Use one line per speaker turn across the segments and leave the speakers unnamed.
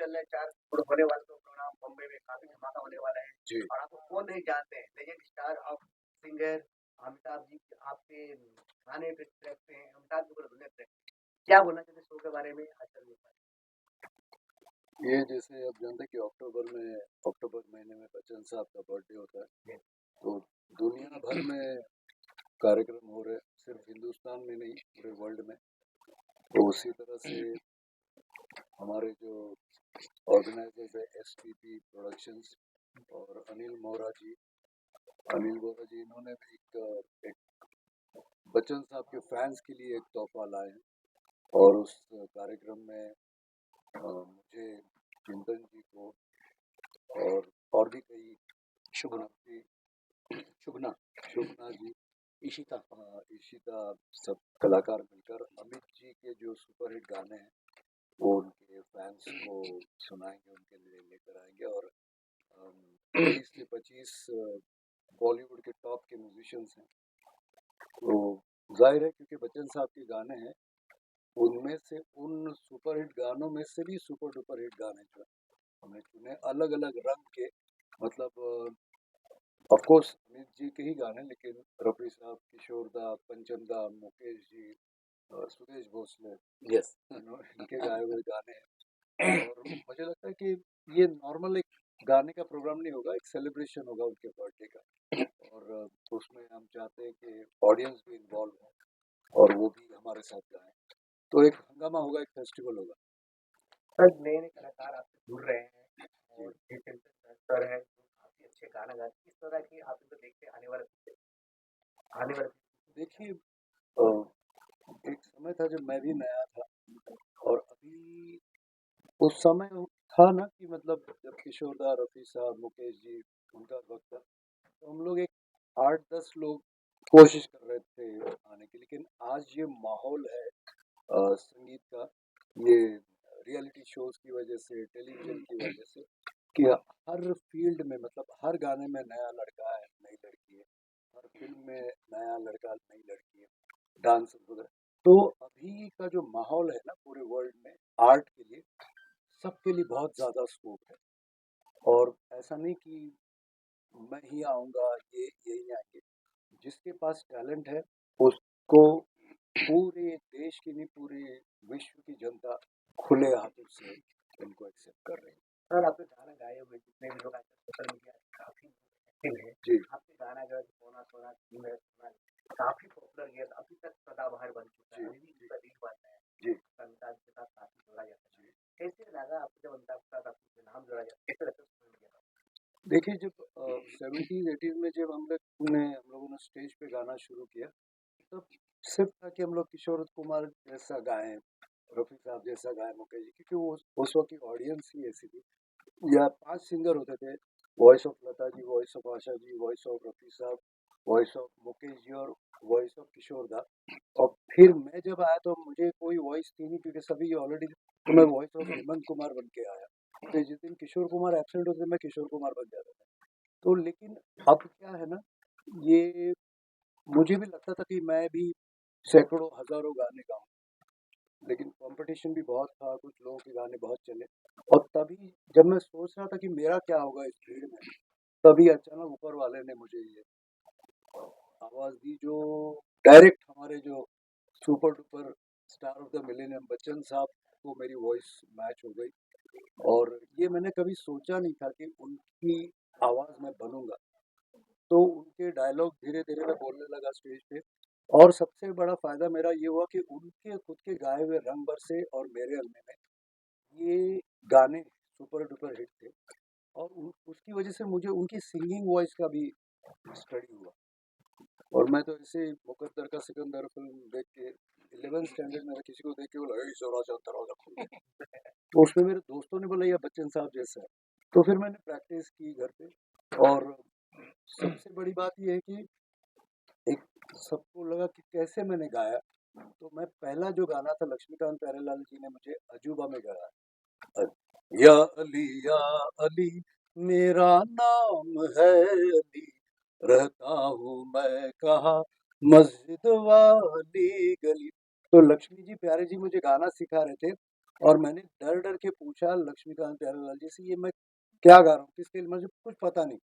चल रहा है 4 करोड़ होने वाला तो प्रोग्राम बॉम्बे में काफ़ी धमाका होने वाला है
जी।
और आपको कौन नहीं जानते हैं, legend star of singer Amitabh ji आपके गाने पे रखते हैं, अमिताभ जी को दुनिया पे क्या बोलना चाहते हैं शो के बारे में? आजकल के बारे
ये जैसे आप जानते हैं कि अक्टूबर महीने में बच्चन साहब का बर्थडे होता है,
में?
तो दुनिया भर में कार्यक्रम हो रहे हैं, सिर्फ हिंदुस्तान में नहीं पूरे वर्ल्ड में। तो उसी तरह से हमारे जो ऑर्गेनाइजर्स है एसपीपी प्रोडक्शंस और अनिल मोरा जी इन्होंने भी एक बच्चन साहब के फैंस के लिए एक तोहफा लाए हैं और उस कार्यक्रम में मुझे चिंतन जी को और भी कई शुभना शुभना शुभना जी ईशिता सब कलाकार मिलकर अमित जी के जो सुपरहिट गाने हैं वो उनके फैंस को सुनाएंगे, उनके लिए लेकर आएंगे और 20 से 25 बॉलीवुड के टॉप के म्यूजिशियंस हैं। तो जाहिर है क्योंकि बच्चन साहब के गाने हैं, उनमें से उन सुपरहिट गानों में से भी सुपर डुपर हिट गाने जो हैं हमने चुने अलग अलग रंग के, मतलब ऑफ कोर्स अमित जी के ही गाने, लेकिन रफी साहब, किशोर दा, पंचम दा, मुकेश जी, सुदेश भोसले, यस, इनके गाए हुए गाने हैं और मुझे लगता है कि ये नॉर्मल एक गाने का प्रोग्राम नहीं होगा, एक सेलिब्रेशन होगा उनके बर्थडे का और उसमें हम चाहते हैं कि ऑडियंस भी इन्वॉल्व हो और वो भी हमारे साथ गाएं, तो एक हंगामा होगा, एक फेस्टिवल होगा।
सर नए-नए कलाकार आपसे जुड़ रहे हैं
जी।
और ये चिंतन सर हैं जो काफ़ी अच्छे गाना गाते हैं। किस तरह की आप इनको देखते हैं आने वाले
देखिए, अ, एक समय था जब मैं भी नया था और अभी उस समय था ना कि मतलब जब किशोर दा, रफी साहब, मुकेश जी, उनका वक्त था, तो हम लोग एक 8-10 लोग कोशिश कर रहे थे आने की, लेकिन आज ये माहौल है संगीत का, ये रियलिटी शोज की वजह से, टेलीविजन की वजह से, कि हर फील्ड में मतलब हर गाने में नया लड़का है, नई लड़की है, हर फिल्म में नया लड़का, नई लड़की है, डांस वगैरह। तो अभी का जो माहौल है ना पूरे वर्ल्ड में आर्ट के लिए, सबके लिए बहुत ज़्यादा स्कोप है और ऐसा नहीं कि मैं ही आऊँगा, ये यही आएँगे। जिसके पास टैलेंट है उसको पूरे देश की नहीं, पूरे विश्व की जनता खुले हाथों से उनको एक्सेप्ट कर रही है।
सर आपके गाना गाए हुए जितने भी लोग आजकल सोशल मीडिया काफ़ी एक्टिव हैं,
जी,
आपके गाना जो है सोना सोना तुम है सोना काफ़ी पॉपुलर गया था, अभी तक सदाबहार बन चुका है,
जी,
अभी भी
जी,
उसका रील बनता है,
जी,
अमिताभ के साथ काफ़ी जोड़ा जाता है।
जी।
कैसे लगा आपको जब अमिताभ के साथ आपका नाम जोड़ा जाता है? कैसे लगता है सोशल मीडिया पर?
देखिए जब 70s 80s में जब हम लोगों ने स्टेज पे गाना शुरू किया, तब सिर्फ था कि हम लोग किशोर कुमार जैसा गाएं, रफी साहब जैसा गाएं, मुकेश जी, क्योंकि वो उस वक्त की ऑडियंस ही ऐसी थी। या 5 सिंगर होते थे, voice of Lata ji, voice of Asha ji, voice of Rafi साहब, वॉइस ऑफ मुकेश जी और वॉइस ऑफ किशोर दा। और फिर मैं जब आया तो मुझे कोई वॉइस थी नहीं क्योंकि सभी ऑलरेडी, तो मैं वॉइस ऑफ हेमंत कुमार बन के आया। तो जिस दिन किशोर कुमार एब्सेंट होते मैं किशोर कुमार बन जाता था। तो लेकिन अब क्या है ना, ये मुझे भी लगता था कि मैं भी सैकड़ों हजारों गाने गाऊं, लेकिन कंपटीशन भी बहुत था, कुछ लोगों के गाने बहुत चले और तभी जब मैं सोच रहा था कि मेरा क्या होगा इस भीड़ में, तभी अचानक ऊपर वाले ने मुझे ये आवाज दी जो डायरेक्ट हमारे जो super duper star of the millennium Bachchan साहब को मेरी वॉइस मैच हो गई और ये मैंने कभी सोचा नहीं था कि उनकी आवाज में बनूंगा। तो उनके डायलॉग धीरे धीरे मैं बोलने लगा स्टेज पे और सबसे बड़ा फायदा मेरा ये हुआ कि उनके खुद के गाए हुए रंग बरसे और मेरे अल्बम में ये गाने सुपर डुपर हिट थे और उसकी वजह से मुझे उनकी सिंगिंग वॉइस का भी स्टडी हुआ और मैं तो ऐसे मुकद्दर का सिकंदर फिल्म देख के 11th स्टैंडर्ड में किसी को देख के बोला "ए, दरवाजा दरवाजा खोल दे।" तो उसमें मेरे दोस्तों ने बोला ये बच्चन साहब जैसा है। तो फिर मैंने प्रैक्टिस की घर पे और सबसे बड़ी बात ये है कि एक सबको लगा कि कैसे मैंने गाया, तो मैं पहला जो गाना था लक्ष्मीकांत प्यारेलाल जी ने मुझे अजूबा में गाया, अ, या अली मेरा नाम है अली, रहता हूँ मैं कहाँ मस्जिद वाली गली। तो लक्ष्मी जी प्यारे जी मुझे गाना सिखा रहे थे और मैंने डर-डर के पूछा लक्ष्मीकांत प्यारेलाल जी से, ये मैं क्या गा रहा हूँ? किसके लिए? मुझे कुछ पता नहीं।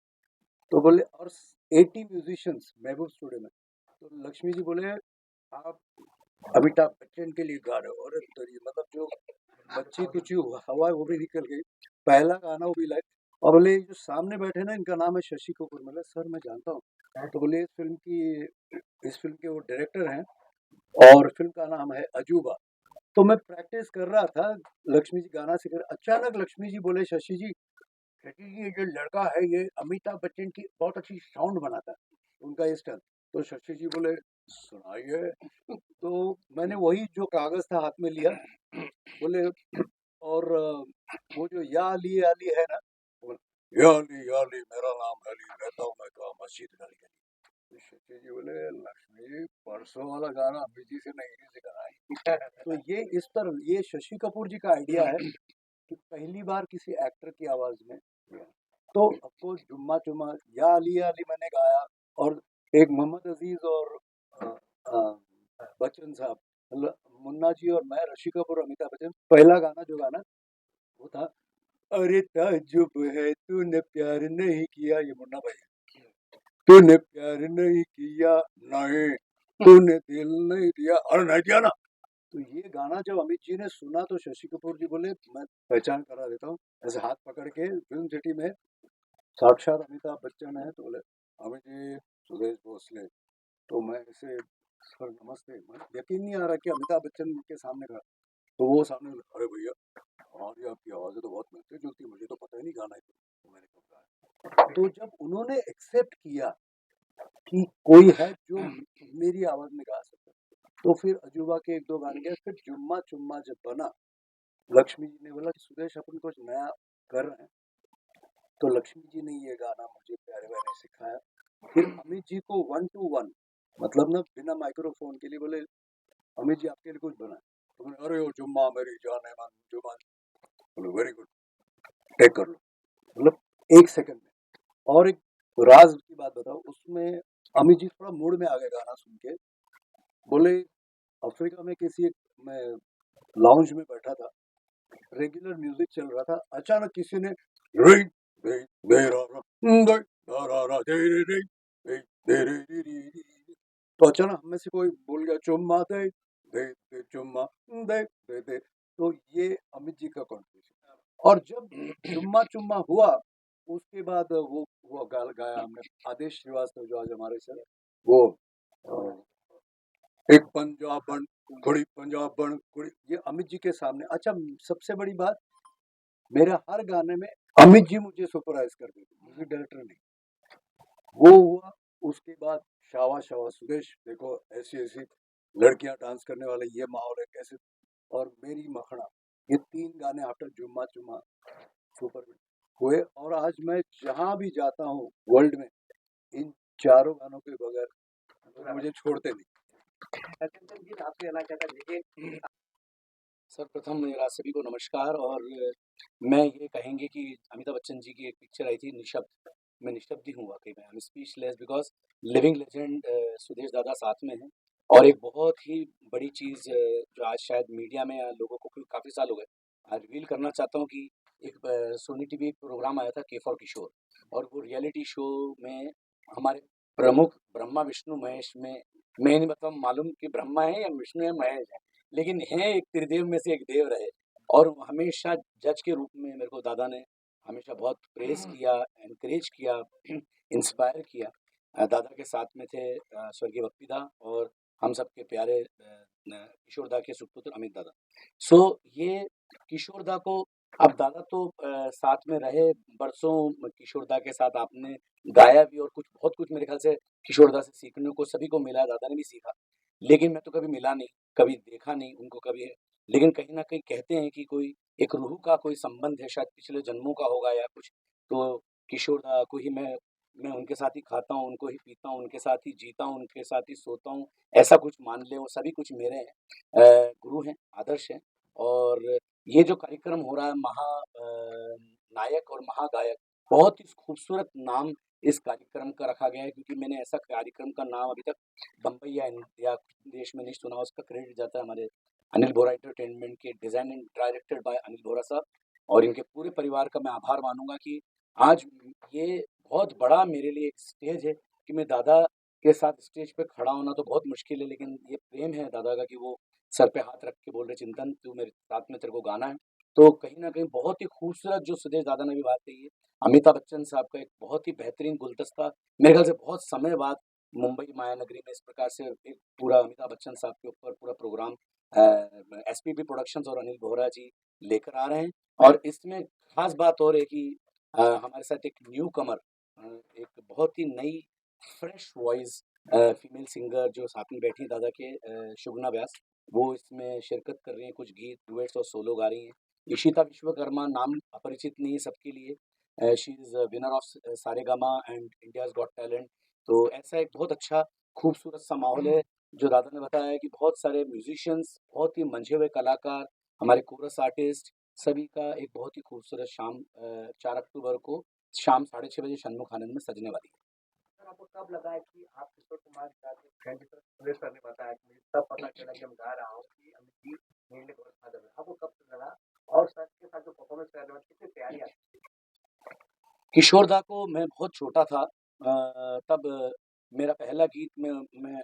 तो बोले और 80 म्यूजिशियंस महबूब स्टूडियो में। तो लक्ष्मी जी बोले, आप अमिताभ बच्चन के लिए गा रहे हो? अरे तेरी मतलब जो बच्ची कुछ हवा है वो भी निकल गई। पहला गाना वो भी लाए और बोले जो सामने बैठे ना इनका नाम है शशि कपूर। मतलब सर मैं जानता हूँ। तो बोले इस फिल्म के वो डायरेक्टर हैं और फिल्म का नाम है अजूबा। तो मैं प्रैक्टिस कर रहा था, लक्ष्मी जी गाना सीख रहे, अचानक लक्ष्मी जी बोले, शशि जी ये जो लड़का है ये अमिताभ बच्चन की बहुत अच्छी साउंड बनाता है, उनका ये स्टाइल। तो शशि जी बोले सुनाइए। तो मैंने वही जो कागज था हाथ में लिया, बोले और वो जो या अली है ना, बोले, या अली मेरा नाम अली, रहता हूँ मैं कहा मस्जिद गली गली। तो शशि जी बोले लक्ष्मी जी परसों वाला गाना अमित जी से नहीं सीखा है। तो ये इस तरह ये शशि कपूर जी का आइडिया है कि पहली बार किसी एक्टर की आवाज में किया। तो आपको जुम्मा जुम्मा या अली मैंने गाया और एक मोहम्मद अजीज और अ, अ, बच्चन साहब, मतलब मुन्ना जी और मैं, ऋषि कपूर, अमिताभ बच्चन, पहला गाना जो गाना वो था, अरे ताजुब है तूने प्यार नहीं किया, ये मुन्ना भाई है। तूने प्यार नहीं किया, नहीं तूने दिल नहीं दिया, अरे नहीं दिया ना। तो ये गाना जब अमित जी ने सुना तो शशि कपूर जी बोले मैं पहचान करा देता हूँ, ऐसे हाथ पकड़ के फिल्म सिटी में साक्षात अमिताभ बच्चन है। तो बोले अमित जी सुरेश भोसले। तो मैं ऐसे सर नमस्ते, मैं यकीन नहीं आ रहा कि अमिताभ बच्चन के सामने खड़ा। तो वो सामने बोले, अरे भैया हमारी आपकी आवाज़ें तो बहुत मिलती जुलती, मुझे तो पता ही नहीं गाना है। तो मैंने कब गाया। तो जब उन्होंने एक्सेप्ट किया कि कोई है जो मेरी आवाज में गा सकता है, तो फिर अजूबा के एक दो गाने गए। फिर जुम्मा चुम्मा जब बना, लक्ष्मी जी ने बोला कि सुदेश अपन कुछ नया कर रहे हैं। तो लक्ष्मी जी ने ये गाना मुझे प्यारे भाई ने सिखाया। फिर अमित जी को 1 to 1, मतलब ना बिना माइक्रोफोन के लिए बोले अमित जी आपके लिए कुछ बना है? तो मैंने अरे ओ जुम्मा मेरी जान है मन जुम्मा, बोले वेरी गुड, टेक कर लो, मतलब 1 सेकंड में। और एक राज की बात बताओ, उसमें अमित जी थोड़ा मूड में आ गए गाना सुन के। बोले अफ्रीका में किसी एक मैं लाउंज में बैठा था, रेगुलर म्यूजिक चल रहा था, अचानक किसी ने रे रे रे रा रा दे रा रा दे रे रे रे दे रे रे रे रे। तो अचानक हम में से कोई बोल गया चुम्मा दे दे दे चुम्मा दे दे दे। तो ये अमित जी का कॉन्ट्रीब्यूशन। और जब चुम्मा चुम्मा हुआ, उसके बाद वो गाया हमने आदेश श्रीवास्तव जो आज हमारे सर, वो एक पंजाबन कुड़ी पंजाबन कुड़ी, ये अमित जी के सामने। अच्छा सबसे बड़ी बात, मेरे हर गाने में अमित जी मुझे सुपरवाइज कर देते, म्यूजिक डायरेक्टर नहीं। वो हुआ, उसके बाद शावा शावा सुरेश देखो ऐसी ऐसी लड़कियां डांस करने वाले ये माहौल है कैसे, और मेरी मखना, ये 3 गाने आफ्टर जुम्मा जुम्मा सुपर हिट हुए। और आज मैं जहां भी जाता हूँ वर्ल्ड में, इन चारों गानों के बगैर लोग मुझे छोड़ते नहीं।
कंचन जी आपसे कहना चाहता देखिए
सर्वप्रथम मेरा सभी को नमस्कार। और मैं ये कहेंगे कि अमिताभ बच्चन जी की एक पिक्चर आई थी निःशब्द। मैं निःशब्द ही हूँ वाक़ई में, I am speechless because living legend Sudesh दादा साथ में हैं। और एक बहुत ही बड़ी चीज़ जो आज शायद मीडिया में लोगों को काफ़ी साल हो गए, रिवील करना चाहता हूँ कि एक सोनी टीवी एक प्रोग्राम आया था के फॉर किशोर, और वो रियलिटी शो में हमारे प्रमुख ब्रह्मा विष्णु महेश में, मैं नहीं बताऊँ मालूम कि ब्रह्मा है या विष्णु है महेश है, लेकिन हैं एक त्रिदेव में से एक देव रहे। और हमेशा जज के रूप में मेरे को दादा ने हमेशा बहुत प्रेज़ किया, एनकरेज किया, इंस्पायर किया। दादा के साथ में थे स्वर्गीय भक्ति दा और हम सबके प्यारे किशोर दा के सुपुत्र अमित दादा। सो ये किशोर दा को, अब दादा तो साथ में रहे बरसों, किशोर दा के साथ आपने गाया भी और कुछ बहुत कुछ मेरे ख़्याल से किशोर दा से सीखने को सभी को मिला, दादा ने भी सीखा। लेकिन मैं तो कभी मिला नहीं, कभी देखा नहीं उनको कभी। लेकिन कहीं न कहीं कहते हैं कि कोई एक रूह का कोई संबंध है, शायद पिछले जन्मों का होगा या कुछ। तो किशोर दा को ही मैं उनके साथ ही खाता हूँ, उनको ही पीता हूँ, उनके साथ ही जीता हूँ, उनके साथ ही सोता हूँ, ऐसा कुछ मान लें, वो सभी कुछ मेरे हैं, गुरु हैं, आदर्श हैं। और ये जो कार्यक्रम हो रहा है नायक और महागायक, बहुत ही खूबसूरत नाम इस कार्यक्रम का रखा गया है, क्योंकि मैंने ऐसा कार्यक्रम का नाम अभी तक बम्बई या देश में नहीं सुना। उसका क्रेडिट जाता है हमारे अनिल बोरा एंटरटेनमेंट के design and directed by Anil Bora साहब और इनके पूरे परिवार का मैं आभार मानूँगा कि आज ये बहुत बड़ा मेरे लिए एक स्टेज है कि मैं दादा के साथ स्टेज पे खड़ा होना तो बहुत मुश्किल है, लेकिन ये प्रेम है दादा का कि वो सर पे हाथ रख के बोल रहे चिंतन तू मेरे साथ में तेरे को गाना है। तो कहीं न कहीं बहुत ही खूबसूरत जो सुदेश दादा ने भी बात कही है, अमिताभ बच्चन साहब का एक बहुत ही बेहतरीन गुलदस्ता मेरे ख्याल से बहुत समय बाद मुंबई मायानगरी में इस प्रकार से एक पूरा अमिताभ बच्चन साहब के ऊपर पूरा प्रोग्राम एसपीबी प्रोडक्शंस और अनिल बोहरा जी लेकर आ रहे हैं और इसमें खास बात और है कि हमारे साथ एक न्यू कमर एक बहुत ही नई फ्रेश वॉइस फीमेल सिंगर जो साथ में बैठी है दादा के शुगना व्यास वो इसमें शिरकत कर रही हैं, कुछ गीत डुएट्स और सोलो गा रही हैं। इशिता विश्वकर्मा नाम अपरिचित नहीं है सबके लिए, she is winner of Saregama and India's got talent. तो ऐसा एक बहुत अच्छा खूबसूरत सा माहौल है जो दादा ने बताया है कि बहुत सारे म्यूजिशियंस, बहुत ही मंझे हुए कलाकार, हमारे कोरस आर्टिस्ट सभी का एक बहुत ही खूबसूरत शाम 4 अक्टूबर को शाम 6:30 बजे षणमुख आनंद में सजने वाली है।
सर आपको कब लगा है कि आप किशोर कुमार के साथ एक फ्रेंड जिस तरह सुरेश सर ने बताया कि मुझे तब पता चला कि हम गा रहा हूँ कि अमित जी मेरे लिए बहुत फायदा है। आपको कब से लगा और सर के साथ जो परफॉर्मेंस कर रहे हो कितनी तैयारी आती
किशोर दा को मैं बहुत छोटा था, तब मेरा पहला गीत मैं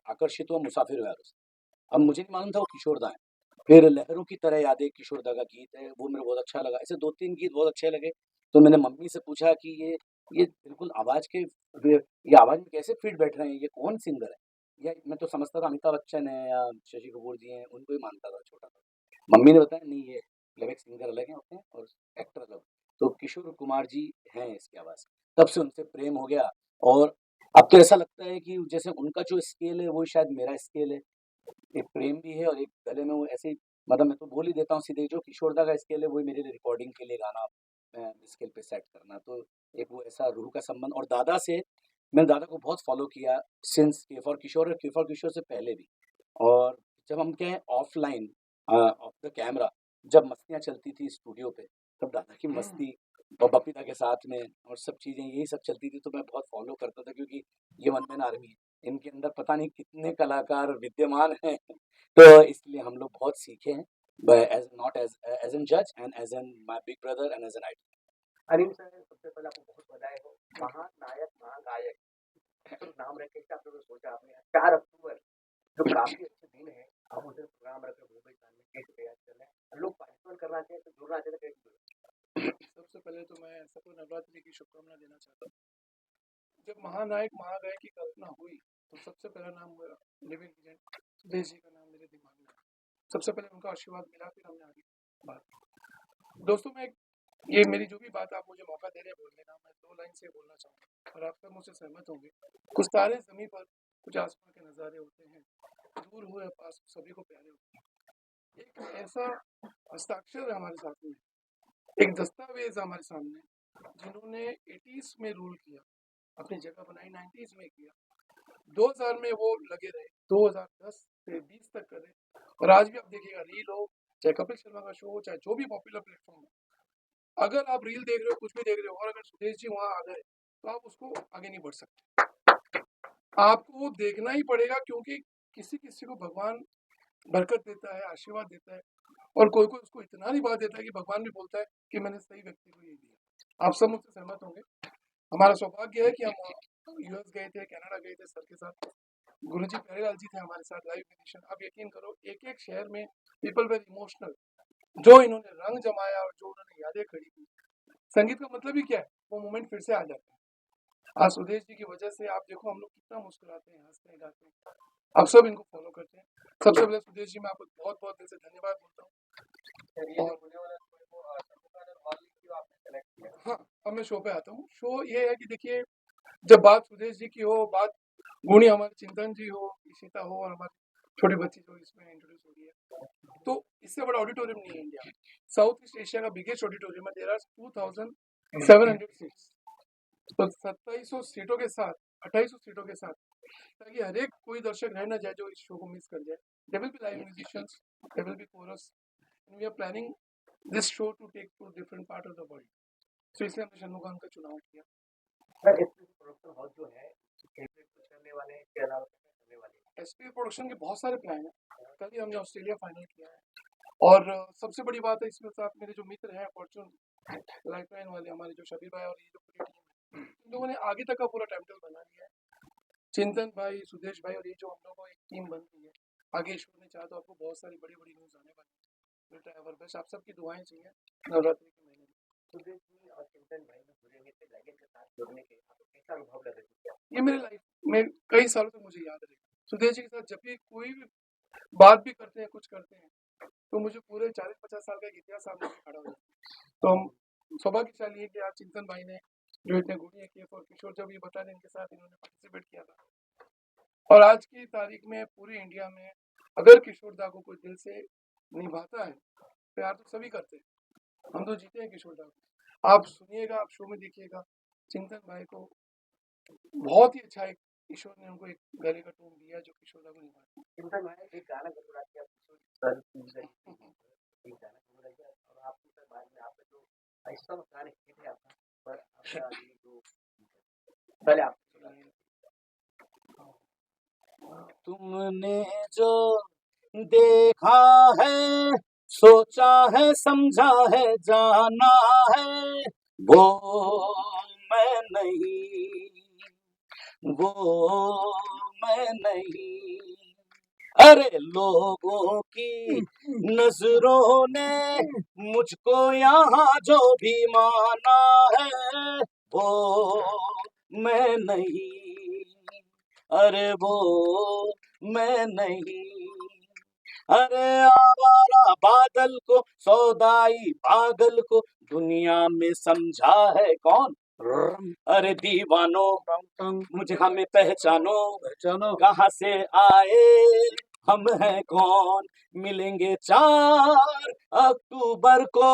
आकर्षित हुआ मुसाफिर हो यारो से। अब मुझे नहीं मालूम था वो किशोर दा हैं। फिर लहरों की तरह यादें किशोर दा का गीत है, वो मेरे को बहुत अच्छा लगा। ऐसे 2-3 गीत बहुत अच्छे लगे, तो मैंने मम्मी से पूछा कि ये बिल्कुल आवाज़ के वे ये आवाज़ में कैसे फिट बैठ रहे हैं, ये कौन सिंगर है? या मैं तो समझता था अमिताभ बच्चन है या शशि कपूर जी हैं, उनको ही मानता था छोटा था। मम्मी ने बताया नहीं ये प्लेबैक सिंगर अलग हैं होते हैं और एक्टर अलग। तो किशोर कुमार जी हैं इसकी आवाज़। तब से उनसे प्रेम हो गया और अब तो ऐसा लगता है कि जैसे उनका जो स्केल है, वो शायद मेरा स्केल है। एक प्रेम भी है और एक गले में वो ऐसे ही मतलब मैं तो बोल ही देता हूँ सीधे जो किशोर दा का स्केल है वही मेरे लिए रिकॉर्डिंग के लिए गाना स्केल पे सेट करना तो एक वो ऐसा रूह का संबंध और दादा से मैंने दादा को बहुत फॉलो किया सिंस के फॉर किशोर और के फॉर किशोर से पहले भी और जब हम क्या है ऑफलाइन ऑफ द कैमरा जब मस्तियाँ चलती थी स्टूडियो पे तब दादा की मस्ती और बपीता के साथ में और सब चीज़ें यही सब चलती थी तो मैं बहुत फॉलो करता था क्योंकि ये वन मैन आर्मी है इनके अंदर पता नहीं कितने कलाकार विद्यमान हैं तो इसलिए हम लोग बहुत सीखे हैं as not as as an जज and as an my big brother and as an idol.
Anil sir सबसे पहले आपको बहुत बधाई हो महानायक महागायक तो नाम रख के आप लोगों ने सोचा आपने 4 अक्टूबर जो काफी अच्छे दिन है आप उसे प्रोग्राम रखे मुंबई साल में कैसे तैयार चल रहे हैं लोग पार्टिसिपेट करना चाहिए तो जुड़ना चाहिए तो कैसे
सबसे पहले तो मैं सबको नवरात्रि की शुभकामना देना चाहता हूँ। जब महानायक महागायक की कल्पना हुई तो सबसे पहला नाम हुआ लिविंग लेजेंड सुदेश जी का नाम मेरे दिमाग में आया। सबसे पहले उनका आशीर्वाद मिला फिर हमने आगे बात की। दोस्तों मैं ये मेरी जो भी बात आप मुझे मौका दे रहे हैं बोलने का मैं 2 लाइन से बोलना चाहूँगा और आप सब मुझसे सहमत होंगे। कुछ तारे ज़मीं पर कुछ आसमान के नज़ारे होते हैं, दूर हुए पास सभी को प्यारे होते हैं। एक ऐसा हस्ताक्षर है हमारे साथ में, एक दस्तावेज हमारे सामने जिन्होंने 80s में रूल किया, अपनी जगह बनाई 90s में किया, 2000 में वो लगे रहे, 2010 से 20 तक करे और आज भी आप देखिएगा रील हो चाहे कपिल शर्मा का शो हो चाहे जो भी पॉपुलर प्लेटफॉर्म हो, अगर आप रील देख रहे हो कुछ भी देख रहे हो और अगर सुदेश जी वहां आ गए तो आप उसको आगे नहीं बढ़ सकते। आपको वो देखना ही पड़ेगा क्योंकि किसी किसी को भगवान बरकत देता है, आशीर्वाद देता है और कोई कोई उसको इतना निभा देता है कि भगवान भी बोलता है कि मैंने सही व्यक्ति को ये दिया। आप सब मुझसे सहमत होंगे। हमारा सौभाग्य है कि हम यूएस गए थे, कनाडा गए थे सर के साथ। गुरुजी प्यारेलाल जी थे हमारे साथ लाइव म्यूजिशियन। आप यकीन करो एक एक शहर में पीपल वेर इमोशनल, जो इन्होंने रंग जमाया और जो उन्होंने यादें खड़ी की। संगीत का मतलब ही क्या है, वो मोमेंट फिर से आ जाता है। आज सुदेश जी की वजह से आप देखो हम लोग कितना मुस्कुराते हैं, हंसते हैं, गाते हैं। आप सब इनको फॉलो करते हैं। सबसे पहले सुदेश जी मैं आपको बहुत बहुत दिल से धन्यवाद बोलता हूँ। हाँ, अब मैं शो पे आता हूँ। शो ये है कि देखिए जब बात सुदेश जी की हो, बात गुणी हमारे चिंतन जी हो, इशिता हो और हमारी छोटी बच्ची जो इसमें इंट्रोड्यूस हो रही है, तो इससे बड़ा ऑडिटोरियम नहीं है इंडिया में। साउथ ईस्ट एशिया का बिगेस्ट ऑडिटोरियम है। There are 2700 seats. तो 2700 सीटों के साथ 2800 सीटों के साथ ताकि हर एक कोई दर्शक रह ना जाए जो इस शो को मिस कर जाए। There will be live musicians, there will be chorus and we are planning this show to take to different part of the world. तो इसलिए हमने षणमुखाम का चुनाव किया।
सर इसमें प्रोडक्शन हाउस जो है कैसे कुछ करने वाले हैं इसके अलावा क्या करने वाले हैं
एसपी प्रोडक्शन के बहुत सारे प्लान हैं। कल ही हमने ऑस्ट्रेलिया फाइनल किया है और सबसे बड़ी बात है इसमें साथ मेरे जो मित्र हैं फॉर्चून लाइफलाइन वाले हमारे जो शबीर भाई और ये जो पूरी टीम है, इन लोगों ने आगे तक का पूरा टाइम टेबल बना लिया है। चिंतन भाई, सुदेश भाई और ये जो हम लोगों को एक टीम बन रही है, आगे ईश्वर ने चाहा तो आपको बहुत सारी बड़ी बड़ी न्यूज़ आने वाली है। बेटा एवर बेस्ट, आप सबकी दुआएं चाहिए नवरात्रि के महीने में।
सुदेश जी और चिंतन भाई में जुड़े मित्र ड्रैगन के साथ जुड़ने के आपको कैसा अनुभव लग रहा है?
ये मेरे लाइफ में कई सालों तक मुझे याद रहेगा। सुदेश जी के साथ जब भी कोई भी बात भी करते हैं, कुछ करते हैं, तो मुझे पूरे 40-50 साल का एक इतिहास सामने से खड़ा हो जाता है। तो हम सौभाग्यशाली है कि आज चिंतन भाई ने जो इतने गुड़िया किए और किशोर जब ये बता रहे इनके साथ इन्होंने पार्टिसिपेट किया था। और आज की तारीख में पूरे इंडिया में अगर किशोर दा को कोई दिल से निभाता है, प्यार तो सभी करते हैं। हम तो जीते हैं किशोर दा को। आप सुनिएगा, आप शो में देखिएगा, चिंतन भाई को बहुत ही अच्छा एक ईश्वर ने उनको एक गले का टोन दिया जो किशोर दा को निभाता है।
चिंतन भाई एक गाना गुनगुना के आप सर एक गाना गुनगुनाइए और आपको सर बाद में आपका जो ऐसा गाने हिट है आपका पर आपका ये जो पहले आप सुनाइए।
तुमने जो देखा है, सोचा है, समझा है, जाना है, वो मैं नहीं, वो मैं नहीं। अरे लोगों की नजरों ने मुझको यहाँ जो भी माना है, वो मैं नहीं, अरे वो मैं नहीं। अरे आवारा बादल को, सौदाई पागल को दुनिया में समझा है कौन? अरे दीवानो, मुझे हमें पहचानो,
पहचानो
कहाँ से आए, हम हैं कौन? मिलेंगे 4 अक्टूबर को,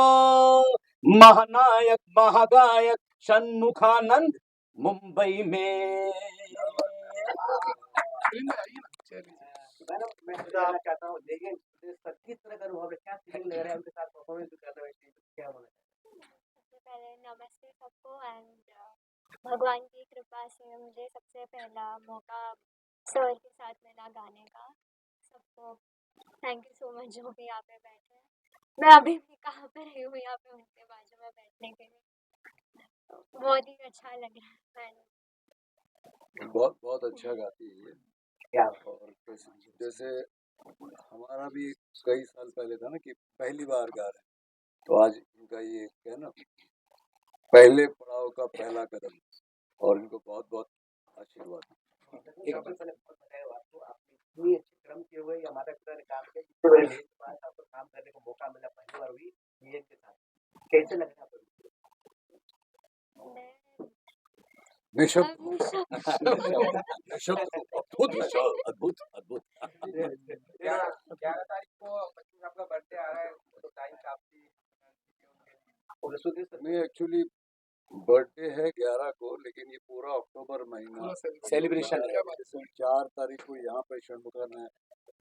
महानायक महागायक षणमुखानंद मुंबई में।
फिल्म में आई ना, चलिए।
मैडम मैं जानना चाहता हूँ लेकिन सर किस तरह का अनुभव है, क्या फीलिंग ले रहे हैं उनके साथ परफॉर्मेंस भी कर रहे हैं स्टेज पे, क्या बोलना चाहते
सबसे पहले नमस्ते सबको एंड भगवान की कृपा से मुझे सबसे पहला मौका सर के साथ मिला गाने का। सबको थैंक यू सो मच जो भी यहाँ पे बैठे हैं। मैं अभी भी कहाँ पे रही हूँ यहाँ पे उनके बाजू में बैठने के लिए, तो बहुत ही अच्छा लग रहा है।
बहुत बहुत अच्छा गाती है ये।
क्या
और जैसे हमारा भी कई साल पहले था ना कि पहली बार गा रहे हैं, तो आज इनका ये क्या है ना, पहले पड़ाव का पहला कदम, और इनको बहुत बहुत आशीर्वाद।
एक सबसे पहले बहुत बधाई हो आपको, आपने इतनी अच्छी क्रम किए हुए या माता पिता ने काम किया जिसकी वजह से बाद आपको काम करने का मौका मिला पहली बार हुई ये के साथ, कैसे लग रहा है?
मैं
निशब्द
निशब्द
अद्भुत अद्भुत अद्भुत।
11 तारीख को बच्चों आपका बर्थडे आ रहा है, तो टाइम काफी
नहीं, एक्चुअली बर्थडे है 11 को, लेकिन ये पूरा अक्टूबर महीना
पूरा
सेलिब्रेशन है।
जैसे 4 तारीख को यहाँ पे षणमुखन है,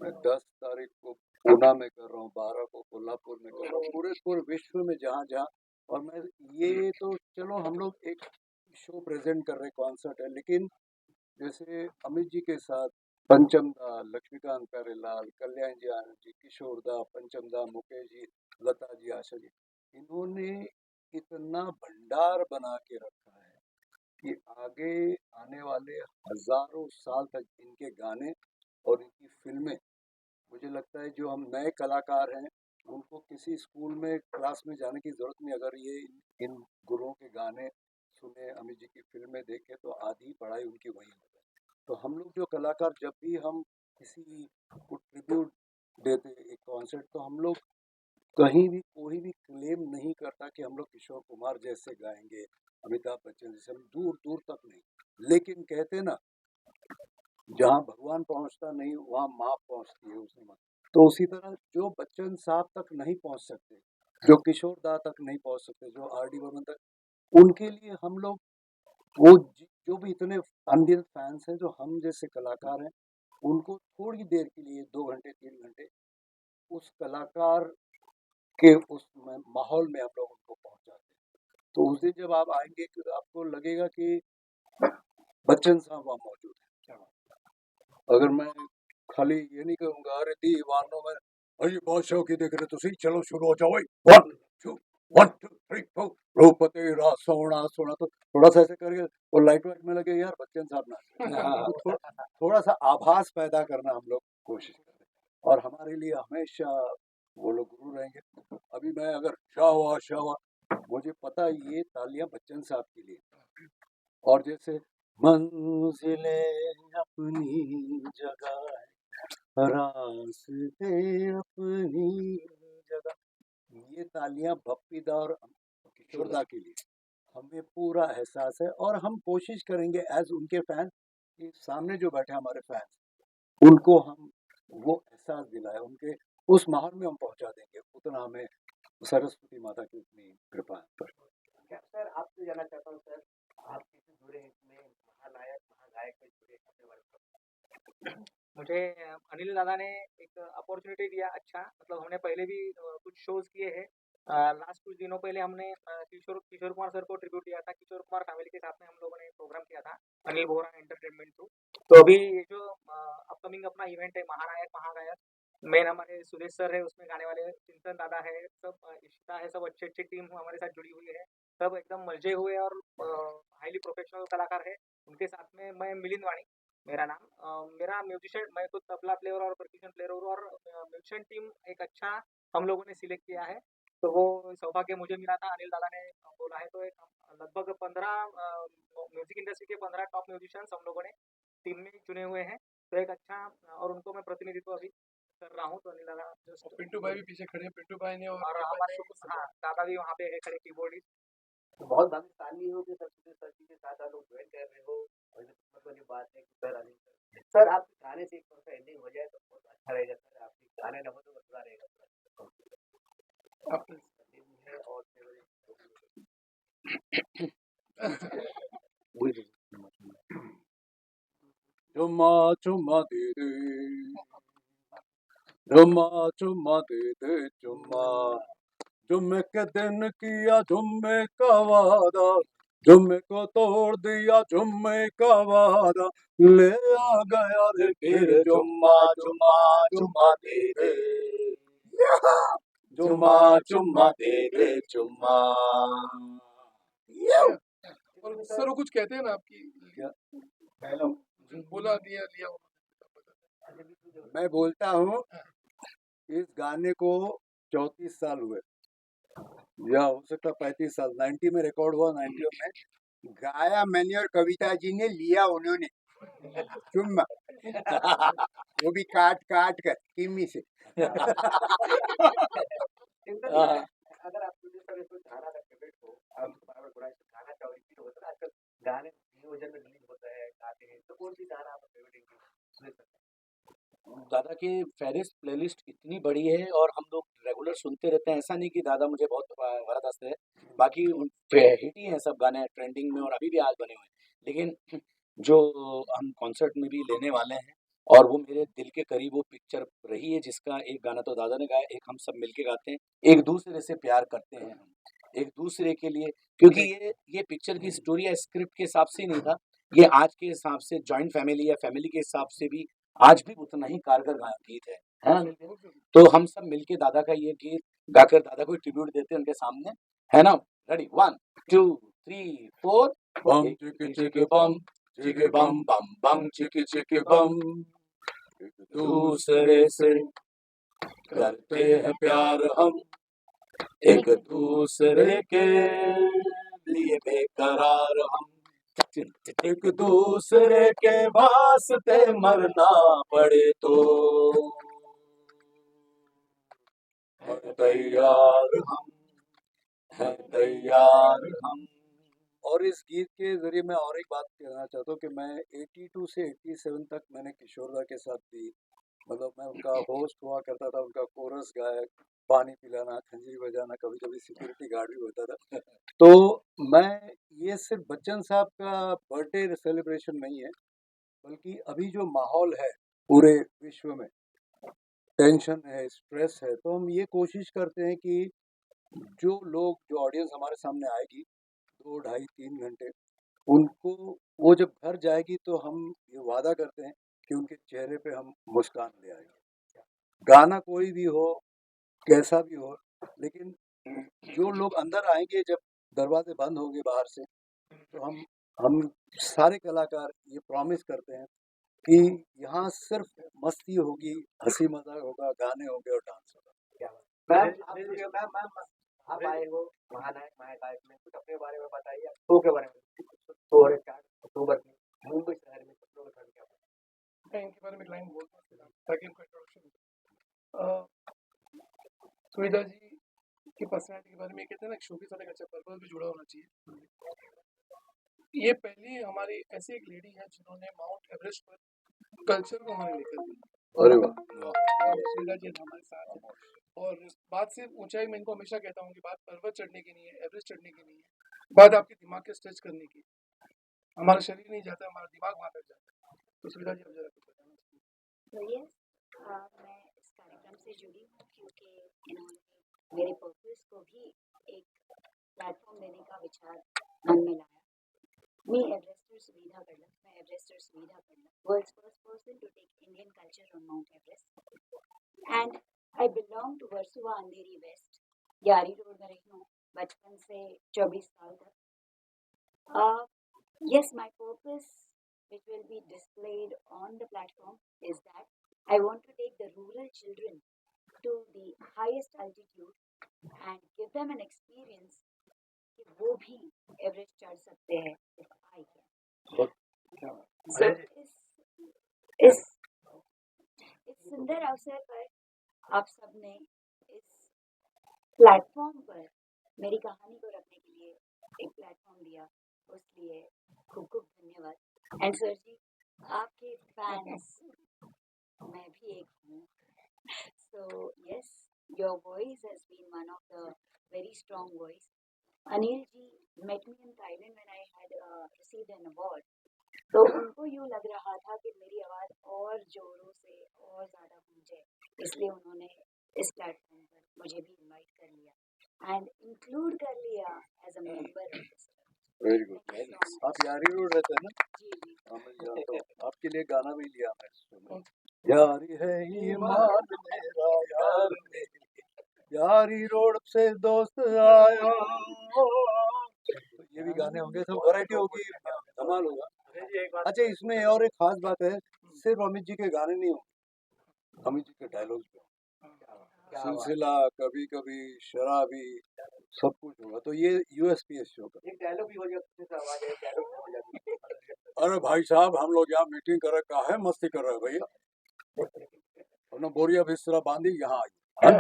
मैं 10 तारीख को पूना में कर रहा हूँ, 12 को कोल्हापुर में कर रहा हूँ, पूरे विश्व में जहाँ जहाँ। और मैं ये तो चलो हम लोग एक शो प्रेजेंट कर रहे हैं, कॉन्सर्ट है, लेकिन जैसे अमित जी के साथ पंचम दा, लक्ष्मीकांत प्यारेलाल, कल्याण जी, आनंद जी, किशोर दा, पंचम दा, मुकेश जी, लता जी, आशा जी, इन्होंने इतना भंडार बना के रखा है कि आगे आने वाले हजारों साल तक इनके गाने और इनकी फिल्में, मुझे लगता है जो हम नए कलाकार हैं उनको किसी स्कूल में क्लास में जाने की जरूरत नहीं, अगर ये इन गुरुओं के गाने सुने, अमित जी की फिल्में देखे, तो आधी पढ़ाई उनकी वही हो जाए। तो हम लोग जो कलाकार जब भी हम किसी को ट्रिब्यूट देते एक कॉन्सर्ट, तो हम लोग कहीं भी कोई भी क्लेम नहीं करता कि हम लोग किशोर कुमार जैसे गाएंगे, अमिताभ बच्चन जैसे, हम दूर दूर तक नहीं, लेकिन कहते ना जहाँ भगवान पहुँचता नहीं वहाँ माँ पहुँचती है उसमें। तो उसी तरह जो बच्चन साहब तक नहीं पहुँच सकते, जो किशोर दा तक नहीं पहुँच सकते, जो आर.डी. बर्मन तक, उनके लिए हम लोग वो जो भी इतने अनगिनत फैंस हैं, जो हम जैसे कलाकार हैं, उनको थोड़ी देर के लिए 2 घंटे 3 घंटे उस कलाकार के उस माहौल में हम लोग उनको पहुंचाते हैं। तो उस दिन जब आप आएंगे तो आपको लगेगा कि बच्चन साहब वहाँ मौजूद हैं। अगर मैं खाली ये नहीं कहूंगा अरे दीवानों में अरे बादशाह की देख रहे तो सही, चलो शुरू हो जाओ भाई, 1 2 3 4 रूप तेरा सोना सोना, तो थोड़ा सा ऐसे करके वो लाइट वाइट में लगे यार बच्चन साहब ना,
हाँ,
तो थोड़ा सा आभास पैदा करना हम लोग कोशिश करते हैं, और हमारे लिए हमेशा वो लोग गुरु रहेंगे। अभी मैं अगर शावा शावा, मुझे पता है ये तालियां बच्चन साहब के लिए, और जैसे मंजिले अपनी जगह रास्ते अपनी जगह, ये तालियां भप्पीदा और किशोरदा के लिए, हमें पूरा एहसास है, और हम कोशिश करेंगे एज उनके फैन कि सामने जो बैठे हमारे फैंस उनको हम वो एहसास दिलाए, उनके उस माहौल में हम पहुंचा देंगे, उतना हमें सरस्वती माता की उतनी कृपा है पर।
क्या सर आपसे जानना चाहता हूँ सर, आप किससे जुड़े हैं इसमें, महानायक महागायक में जुड़े हैं अपने बारे में?
मुझे अनिल दादा ने एक अपॉर्चुनिटी दिया। अच्छा मतलब हमने पहले भी कुछ शोज किए हैं। लास्ट कुछ दिनों पहले हमने किशोर किशोर कुमार सर को ट्रिब्यूट दिया था। किशोर कुमार फैमिली के साथ में हम लोगों ने प्रोग्राम किया था अनिल बोहरा एंटरटेनमेंट थ्रू। तो अभी ये जो अपकमिंग अपना इवेंट है महानायक महागायक, मेन हमारे सुरेश सर है, उसमें गाने वाले चिंतन दादा है, सब इशिता है, सब अच्छी अच्छी टीम हमारे साथ जुड़ी हुई है, सब एकदम मजे हुए और हाईली प्रोफेशनल कलाकार है। उनके साथ में मैं मिलिंद वाणी मेरा नाम, मेरा म्यूजिशियन, मैं खुद तबला प्लेयर और परक्यूशन प्लेयर हूँ, और म्यूजिशियन टीम एक अच्छा हम लोगों ने सिलेक्ट किया है। तो वो सौभाग्य मुझे मिला था, अनिल दादा ने बोला है, तो एक लगभग 15 म्यूजिक इंडस्ट्री के 15 टॉप म्यूजिशियंस हम लोगों ने टीम में चुने हुए हैं। तो एक अच्छा, और उनको मैं प्रतिनिधित्व अभी कर रहा हूँ। तो अनिल दादा
और पिंटू भाई भी पीछे खड़े हैं, पिंटू भाई ने
और हमारे हाँ दादा भी वहाँ पे है खड़े कीबोर्डिस्ट।
तो बहुत भाग्यशाली हो कि सरस्वती सर जी के साथ आप लोग ज्वाइन कर रहे हो, और जो किस्मत वाली बात है कि सर अनिल सर आपके गाने से एक थोड़ा सा एंडिंग हो जाए तो बहुत अच्छा रहेगा सर, आपके गाने ना हो तो मसला रहेगा सर।
आप
है और
चुम्मा चुम्मा दे दे, चुम्मा चुम्मा दे दे चुम्मा, जुम्मे के दिन किया जुम्मे का वादा, जुम्मे को तोड़ दिया जुम्मे का वादा, ले आ गया रे फिर जुम्मा जुम्मा जुम्मा दे दे, जुम्मा जुम्मा दे दे जुम्मा।
और सर वो कुछ कहते हैं ना आपकी
क्या?
बोला दिया लिया
मैं बोलता हूँ इस गाने को 34 साल हुए, या हो सकता 35 साल, 90 में रिकॉर्ड हुआ, 90 में गाया मैंने और कविता जी ने लिया उन्होंने चुम्मा, वो भी काट काट कर किमी से।
अगर आप मुझे सर इसमें गाना का फेवरेट हो, आप बार-बार बुराई से गाना का रिपीट होता है ना आजकल, गाने नियोजन में रिलीज होता है, गाते हैं, तो कौन सी गाना आपका फेवरेट है सुन सकते हैं?
दादा की फेरिस्त प्लेलिस्ट इतनी बड़ी है और हम लोग रेगुलर सुनते रहते हैं। ऐसा नहीं कि दादा मुझे बहुत ज़बरदस्त है, बाकी हिट ही हैं सब गाने ट्रेंडिंग में और अभी भी आज बने हुए हैं। लेकिन जो हम कॉन्सर्ट में भी लेने वाले हैं और वो मेरे दिल के करीब वो पिक्चर रही है, जिसका एक गाना तो दादा ने गाया, एक हम सब मिलके गाते हैं। एक दूसरे से प्यार करते हैं हम, एक दूसरे के लिए, क्योंकि ये पिक्चर की स्टोरी या स्क्रिप्ट के हिसाब से नहीं था, ये आज के हिसाब से जॉइंट फैमिली या फैमिली के हिसाब से भी आज भी उतना ही कारगर गीत है ना? तो हम सब मिलके दादा का ये गीत गाकर दादा को ट्रिब्यूट देते हैं उनके सामने, है ना? रेडी 1 2 3 4
बम चिकी चिकी बम चिकी बम बम बम चिकी चिकी बम,
दूसरे से करते हैं प्यार हम, एक दूसरे के लिए बेकरार हम, एक दूसरे के वास्ते मरना पड़े तो है तैयार हम, है तैयार हम।
और इस गीत के जरिए मैं और एक बात कहना चाहता हूँ कि मैं 82 से 87 तक मैंने किशोरदा के साथ भी, मतलब मैं उनका होस्ट हुआ करता था, उनका कोरस गायक, पानी पिलाना, खंजरी बजाना, कभी कभी सिक्योरिटी गार्ड भी होता था। तो मैं, ये सिर्फ बच्चन साहब का बर्थडे सेलिब्रेशन नहीं है, बल्कि अभी जो माहौल है पूरे विश्व में, टेंशन है, स्ट्रेस है, तो हम ये कोशिश करते हैं कि जो लोग, जो ऑडियंस हमारे सामने आएगी 2 ढाई 3 घंटे, उनको वो जब घर जाएगी तो हम ये वादा करते हैं कि उनके चेहरे पे हम मुस्कान ले आए। गाना कोई भी हो, कैसा भी हो, लेकिन जो लोग अंदर आएंगे जब दरवाजे बंद होंगे बाहर से, तो हम सारे कलाकार ये प्रॉमिस करते हैं कि यहाँ सिर्फ मस्ती होगी, हंसी मजाक होगा, गाने होंगे और डांस होगा।
मैम आप आए हो महानायक महागायक में, कुछ अपने बारे में बताइए, शो के बारे में। शो हो रहे 4 अक्टूबर को मुंबई शहर में सपनों का घर क्या है?
मैं इनके बारे में एक लाइन बोलता हूँ ताकि इनको इंट्रोडक्शन। सुविधा जी की पर्सनैलिटी के बारे में ये कहते हैं ना, शो के साथ एक अच्छा पर्पस भी जुड़ा होना चाहिए। ये पहली हमारी ऐसी एक लेडी है जिन्होंने माउंट एवरेस्ट पर कल्चर को हमारे लेकर गई।
अरे वाह,
सुविधा जी हमारे साथ हैं। और बात सिर्फ ऊंचाई में, इनको हमेशा कहता हूँ कि बात पर्वत चढ़ने की नहीं है, एवरेस्ट चढ़ने की नहीं है, बात आपके दिमाग के स्ट्रेच करने की। हमारा शरीर नहीं जाता, हमारा दिमाग वहाँ तक जाता है। तो सुविधा जी अब जरा कुछ बताना चाहिए।
मैं इस कार्यक्रम से जुड़ी हूँ क्योंकि इन्होंने मेरे पर्पस को भी एक प्लेटफॉर्म देने का विचार मन में लाया। मैं Everester Suvidha Kadlag, world's first person to take Indian culture on Mount Everest and I belong to Versova Andheri west, Yari road में रही हूँ बचपन से 24 साल तक। Yes, my purpose, which will be displayed on the platform, is that I want to take the rural children to the highest altitude and give them an experience कि वो भी एवरेस्ट चढ़ सकते हैं if I can. So इस सुंदर अवसर पर आप सबने इस प्लेटफॉर्म पर मेरी कहानी को रखने के लिए एक प्लेटफॉर्म दिया, उसलिए खूब खूब धन्यवाद। एंड सर जी, आपके फैंस मैं भी एक हूँ। So yes, your voice has been one of the very strong voice. Anil ji met me in Thailand when I had received an award. तो उनको यूँ लग रहा था कि मेरी आवाज़ और जोरों से और ज़्यादा गूंजे, इसलिए उन्होंने इस प्लेटफॉर्म पर मुझे भी इनवाइट कर लिया एंड इंक्लूड कर लिया as a member of this.
Very good. आप यारी रोड रहते हैं ना?
जी जी।
हाँ, मैं जानता हूँ। आपके लिए गाना भी लिया मैं इसमें। यारी है ईमान मेरा यार मेरी, यारी रोड से दोस्त आया। तो ये भी गाने होंगे, सब वैरायटी होगी, धमाल होगा। अच्छा, इसमें और एक खास बात है, सिर्फ अमित जी के गाने नहीं होंगे, अमित जी के डायलॉग्स भी होंगे। सिलसिला, कभी कभी, शराबी, सब कुछ होगा। तो ये यूएसपी है शो का।
एक डायलॉग भी हो जाता है, आवाज है डायलॉग हो जाती है।
अरे भाई साहब, हम लोग यहाँ मीटिंग कर रहे, काहे मस्ती कर रहे हैं भैया? अपना बोरिया बिस्तरा बांधी यहाँ आई।
सर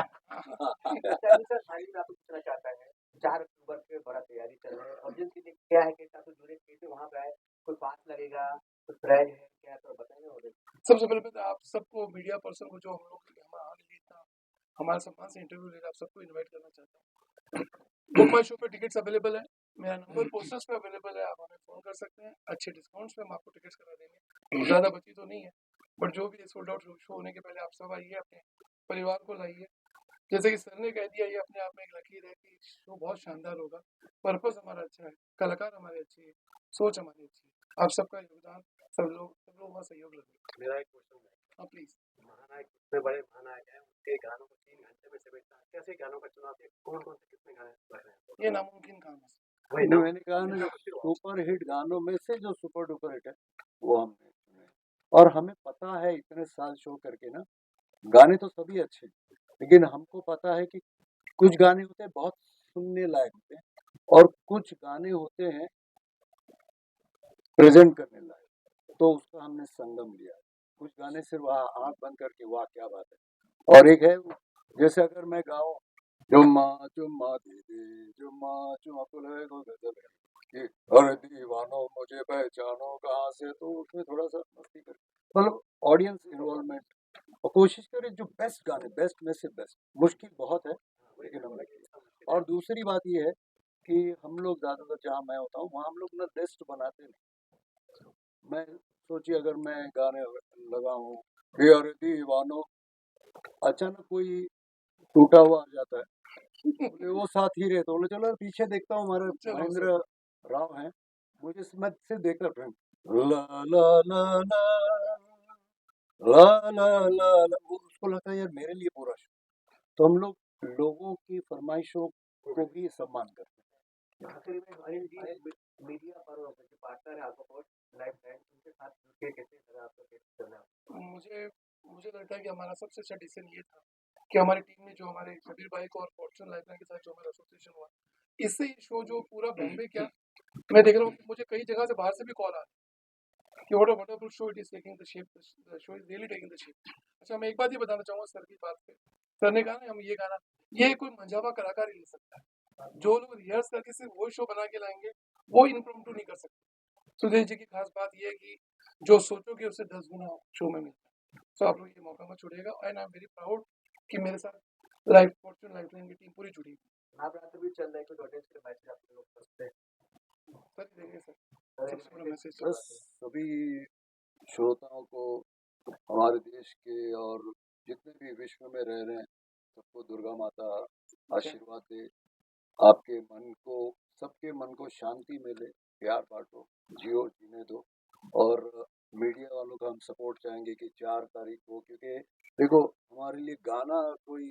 भाई मैं आपको पूछना चाहता है, 4 अक्टूबर पे बड़ा तैयारी चल रहा है, ऑडियंस के लिए क्या है, कैसा तो जुड़े, कैसे वहाँ पे आए, कोई पास लगेगा, कुछ प्राइज है क्या, तो बताएंगे ऑडियंस।
सबसे पहले तो आप सबको, मीडिया पर्सन को, जो हम लोग हमारा इतना हमारे सम्मान से इंटरव्यू ले रहे, आप सबको इनवाइट करना चाहता हूँ। बुक माई शो पे टिकट्स अवेलेबल है, मेरा नंबर पोस्टर्स पे अवेलेबल है, आप हमें फ़ोन कर सकते हैं। अच्छे डिस्काउंट्स पे हम आपको टिकट्स करा देंगे, ज़्यादा बची तो नहीं है, बट जो भी सोल्ड आउट शो होने के पहले आप सब आइए, अपने परिवार को लाइए। जैसे कि सर ने कह दिया, ये अपने आप में एक लकीर है कि शो बहुत शानदार होगा। पर्पस हमारा अच्छा है, कलाकार हमारे अच्छे हैं, सोच हमारी अच्छी है। आप सबका योगदान, सब लोग का सहयोग लगेगा।
मेरा एक क्वेश्चन है,
हाँ प्लीज।
महानायक इतने बड़े महानायक हैं, उनके गानों को 3 घंटे में समेटना, कैसे गानों का चुनाव किया, कौन कौन से कितने गाने बज रहे हैं?
ये नामुमकिन काम है।
वही ना,
मैंने कहा ना, सुपर हिट गानों में से जो सुपर डुपर हिट है वो हमने चुने। और हमें पता है, इतने साल शो करके ना, गाने तो सभी अच्छे हैं, लेकिन हमको पता है कि कुछ गाने होते हैं बहुत सुनने लायक होते हैं, और कुछ गाने होते हैं प्रेजेंट करने लायक, तो उसका हमने संगम लिया। कुछ गाने सिर्फ आंख बंद करके वाह क्या बात है, और एक है जैसे अगर मैं गाऊं जुम्मा जुम्मा दीदी जुम्मा जुम्मा है वो गजल है कि अरे दीवानो मुझे पहचानो कहाँ से, तो उसमें थोड़ा सा मस्ती कर, मतलब ऑडियंस इन्वॉल्वमेंट, और कोशिश करें जो बेस्ट गाने, बेस्ट में से बेस्ट। मुश्किल बहुत है लेकिन हमने किया। और दूसरी बात ये है कि हम लोग ज़्यादातर जहाँ मैं होता हूँ वहाँ हम लोग ना लिस्ट बनाते नहीं। मैं सोचिए, अगर मैं गाने लगाऊं कि अरे दीवानो, अचानक कोई टूटा हुआ आ जाता है, बोले वो साथ ही रहे, तो बोले चलो पीछे देखता हूँ, हमारे महेंद्र राव हैं, मुझे मैं सिर्फ देखता ला ला ला ला ला ला ला ला उसको लगता है यार मेरे लिए पूरा शो। तो हम लोग लोगों की फरमाइशों को भी सम्मान करते हैं।
आखिरी में अनिल जी मीडिया पर जो पार्टनर है आपका कोच लाइफ टाइम उनके साथ जुड़ के कैसे लगा आपको कैसे चलना?
मुझे मुझे लगता है कि हमारा सबसे अच्छा डिसीजन ये था कि हमारी टीम में जो हमारे कबीर भाई को और फॉर्चून लाइफलाइन के साथ जो हमारा एसोसिएशन हुआ, इससे ये शो जो पूरा बॉम्बे क्या, मैं देख रहा हूँ कि मुझे कई जगह से बाहर से भी कॉल आ रहा है कि what a wonderful show it is taking the shape, the show is really taking the shape. अच्छा, मैं एक बात ये बताना चाहूँगा सर की बात पे। सर ने कहा ना हम ये गाना, ये कोई मंझावा कलाकार ही ले सकता है। जो लोग रिहर्स करके सिर्फ वही शो बना के लाएंगे, वो इम्प्रॉम्प्टू नहीं कर सकते। सुधीर जी की खास बात ये है कि जो सोचोगे उससे 10 गुना शो में मिलता है। तो आप लोग ये मौका मत छोड़िएगा, and I am very proud कि मेरे साथ लाइफ फॉर्चून लाइफलाइन की टीम पूरी जुड़ी हुई
नवरात्र भी चल रहा है, कुछ ऑडियंस के मैसेज आप लोग सकते हैं?
है। सर देंगे सर, सबसे बड़ा मैसेज
बस सभी श्रोताओं को हमारे देश के और जितने भी विश्व में रह रहे हैं सबको दुर्गा माता आशीर्वाद दे। आपके मन को सबके मन को शांति मिले, प्यार बांटो, जियो जीने दो। और मीडिया वालों का हम सपोर्ट चाहेंगे कि 4 तारीख को, क्योंकि देखो हमारे लिए गाना कोई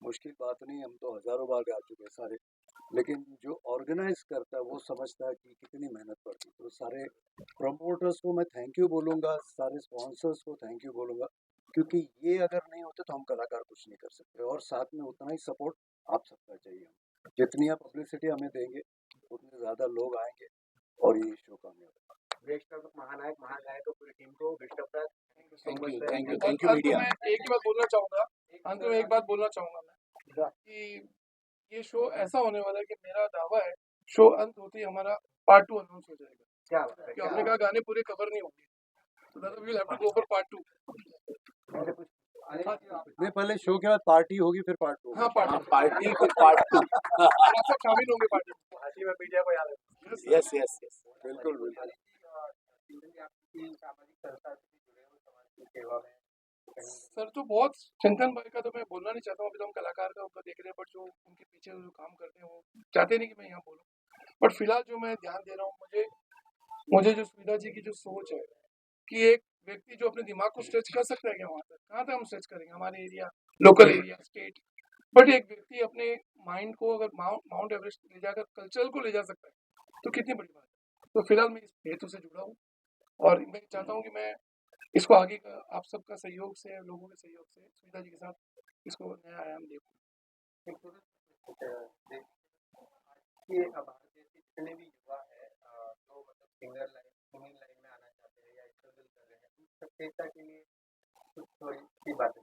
मुश्किल बात नहीं, हम तो हजारों बार गा चुके हैं सारे, लेकिन जो ऑर्गेनाइज करता है वो समझता है कि कितनी मेहनत पड़ती है। तो सारे प्रमोटर्स को मैं थैंक यू बोलूँगा, सारे स्पॉन्सर्स को थैंक यू बोलूँगा, क्योंकि ये अगर नहीं होते तो हम कलाकार कुछ नहीं कर सकते। और साथ में उतना ही सपोर्ट आप सबका चाहिए। जितनी आप पब्लिसिटी हमें देंगे उतने ज़्यादा लोग आएंगे और ये शो कामयाब होगा।
बेस्ट ऑफ महानायक महागायक को पूरी टीम को best of luck.
Thank you
और
थैंक
अंत
यू
में
मीडिया।
एक ही बात बोलना चाहूँगा, अंत में एक बात बोलना चाहूँगा मैं कि ये शो ऐसा होने वाला है कि मेरा दावा है शो अंत होते ही हमारा पार्ट 2 अनाउंस हो जाएगा,
क्या बात है,
क्योंकि आपने कहा गाने पूरे कवर नहीं होंगे, तो दादा we will have to go for part 2।
मुझे कुछ
नहीं, पहले शो के बाद पार्टी होगी फिर पार्ट 2
हाँ
होगा।
हाँ,
पार्टी
पार्टी फिर पार्ट 2।
आप सब शामिल होंगे पार्टी में।
हंसी में मीडिया को याद रखना।
Yes yes yes.
बिल्कुल बिल्कुल।
सामाजिक संस्था से भी जुड़े हुए समाज की सेवा में
सर तो बहुत चिंतन भाई का तो मैं बोलना नहीं चाहता हूँ, अभी तो हम कलाकार का उनका देख रहे हैं, बट जो उनके पीछे जो काम करते हैं वो चाहते नहीं कि मैं यहाँ बोलूँ, बट फिलहाल जो मैं ध्यान दे रहा हूँ, मुझे मुझे जो सुविधा जी की जो सोच है कि एक व्यक्ति जो अपने दिमाग को स्ट्रेच कर सकता है क्या, वहाँ तक कहाँ तक हम स्ट्रेच करेंगे, हमारे area, local area, state, but एक व्यक्ति अपने माइंड को अगर माउंट एवरेस्ट ले जाकर कल्चरल को ले जा सकता है तो कितनी बड़ी बात है। तो फिलहाल मैं इस हेतु से जुड़ा हूँ और मैं चाहता हूँ कि मैं इसको आगे का आप सबका सहयोग से, लोगों के सहयोग से सुविधा जी के साथ इसको नया आयाम दे पाऊँ।
कि भारत देश के जितने भी युवा है जो मतलब सिंगिंग लाइन में आना चाहते हैं या स्ट्रगल कर रहे हैं, उन सफलता के लिए कुछ थोड़ी सी बातें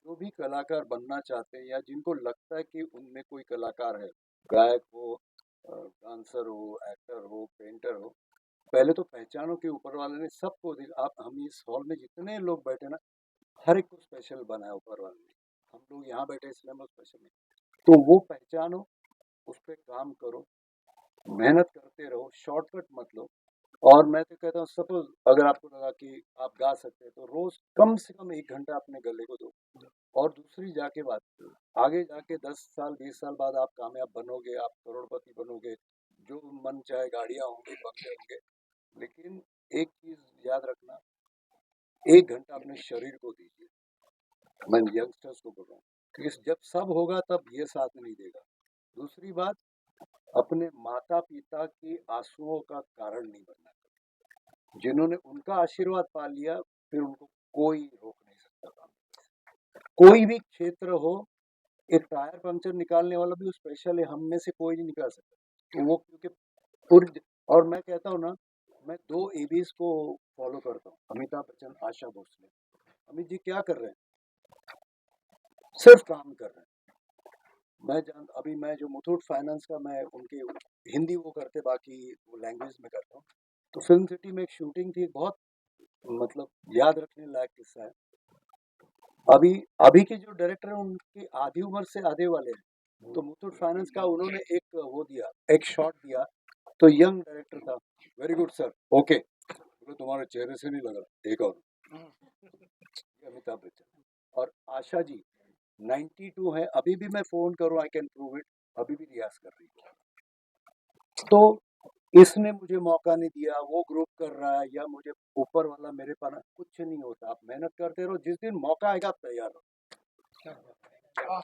जो भी कलाकार बनना चाहते हैं या जिनको लगता है कि उनमें कोई कलाकार है, गायक हो, डांसर हो, एक्टर हो, पेंटर हो, पहले तो पहचानो कि ऊपर वाले ने सबको आप हम इस हॉल में जितने लोग बैठे ना, हर एक को स्पेशल बनाया ऊपर वाले ने। हम लोग यहाँ बैठे इसलिए हम लोग स्पेशल नहीं। तो वो पहचानो, उस पर काम करो, मेहनत करते रहो, शॉर्टकट मत लो। और मैं तो कहता हूँ सपोज अगर आपको लगा कि आप गा सकते हैं तो रोज कम से कम 1 घंटा अपने गले को दो। और दूसरी जाके बात, आगे जाके 10 साल 20 साल बाद आप कामयाब बनोगे, आप करोड़पति बनोगे, जो मन चाहे गाड़ियाँ होंगी, बंगले होंगे, लेकिन एक चीज याद रखना, 1 घंटा अपने शरीर को दीजिए। मैं यंगस्टर्स को बोल रहा हूँ, क्योंकि जब सब होगा तब ये साथ नहीं देगा। दूसरी बात, अपने माता पिता के आंसुओं का कारण नहीं बनना। जिन्होंने उनका आशीर्वाद पा लिया फिर उनको कोई रोक नहीं सकता काम। कोई भी क्षेत्र हो, एक टायर पंक्चर निकालने वाला भी स्पेशल है, हम में से कोई नहीं निकाल सकता। तो वो क्योंकि पूरी, और मैं कहता हूँ ना, मैं 2 एबीज को फॉलो करता हूँ, अमिताभ बच्चन, आशा भोसले। अमित जी क्या कर रहे हैं? सिर्फ काम कर रहे हैं। अभी मैं जो मुथूट फाइनेंस का, मैं उनके हिंदी वो करते, बाकी वो लैंग्वेज में करता हूँ। तो फिल्म सिटी में एक शूटिंग थी, बहुत मतलब याद रखने लायक किस्सा है। अभी अभी के जो डायरेक्टर हैं उनकी आधी उम्र से आधे वाले हैं। तो मुथूट फाइनेंस का उन्होंने एक वो दिया, एक शॉट दिया, तो यंग डायरेक्टर था, वेरी गुड सर, ओके, तुम्हारे चेहरे से नहीं लग रहा, एक और। ये अमिताभ बच्चन। और आशा जी 92 है, अभी भी मैं फोन करूं आई कैन प्रूव इट, अभी भी रियाज कर रही है। तो इसने मुझे मौका नहीं दिया, वो ग्रुप कर रहा है या मुझे ऊपर वाला मेरे पर कुछ नहीं होता। आप मेहनत करते रहो, जिस दिन मौका आएगा आप तैयार हो।
वाह,